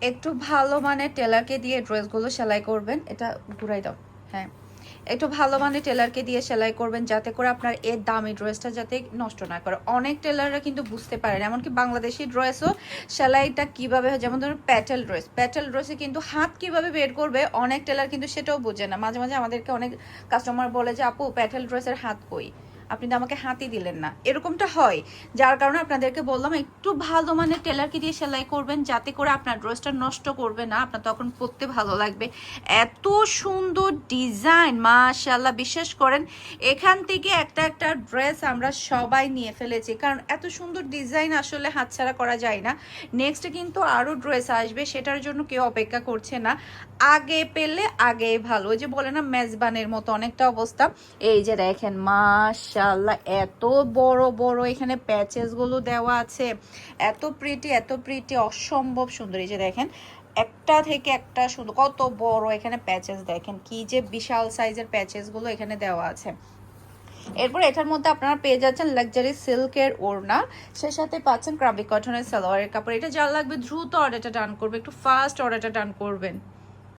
একটু ভালো মানে টেলারকে দিয়ে ড্রেসগুলো সেলাই করবেন। এটা ঘুরাই দাও। হ্যাঁ, একটু ভালো মানে টেলারকে দিয়ে সেলাই করবেন, যাতে করে আপনার এর দামি ড্রেসটা যাতে নষ্ট না করে। অনেক টেলাররা কিন্তু বুঝতে পারেন, এমনকি বাংলাদেশি ড্রেসও সেলাইটা কিভাবে হয়, যেমন ধরুন প্যাটেল ড্রেসে কিন্তু হাত কিভাবে বের করবে, অনেক টেলার কিন্তু সেটাও বোঝে না। মাঝে মাঝে আমাদেরকে অনেক কাস্টমার বলে যে আপু প্যাটেল ড্রেসের হাত কই, আপনি তো আমাকে হাতই দিলেন না, এরকমটা হয়। যার কারণে আপনাদেরকে বললাম একটু ভালো মানে টেলারকে দিয়ে সেলাই করবেন, যাতে করে আপনার ড্রেসটা নষ্ট করবে না, আপনার তখন পরতে ভালো লাগবে। এত সুন্দর ডিজাইন মাশাআল্লাহ, বিশ্বাস করেন এখান থেকে একটা একটা ড্রেস আমরা সবাই নিয়ে ফেলেছি, কারণ এত সুন্দর ডিজাইন আসলে হাতছাড়া করা যায় না। নেক্সট কিন্তু আরও ড্রেস আসবে, সেটার জন্য কেউ অপেক্ষা করছে না, আগে পেলে আগেই ভালো। ওই যে বলে না মেজবানের মতো অনেকটা অবস্থা। এই যে দেখেন মাশাআল্লাহ, এত বড় বড় এখানে প্যাচেস গুলো দেওয়া আছে, এত প্রিটি অসম্ভব সুন্দর। এই যে দেখেন একটা থেকে একটা শুধু কত বড় এখানে প্যাচেস, দেখেন কি যে বিশাল সাইজের প্যাচেস গুলো এখানে দেওয়া আছে। এরপর এটার মধ্যে আপনারা পেয়ে যাচ্ছেন লাক্সারি সিল্কের ওড়না, সে সাথে পাচ্ছেন ক্রাবি কটনের সালোয়ারের কাপড়। এটা যা লাগবে দ্রুত অর্ডারটা ডান করবে, একটু ফাস্ট অর্ডারটা ডান করবেন।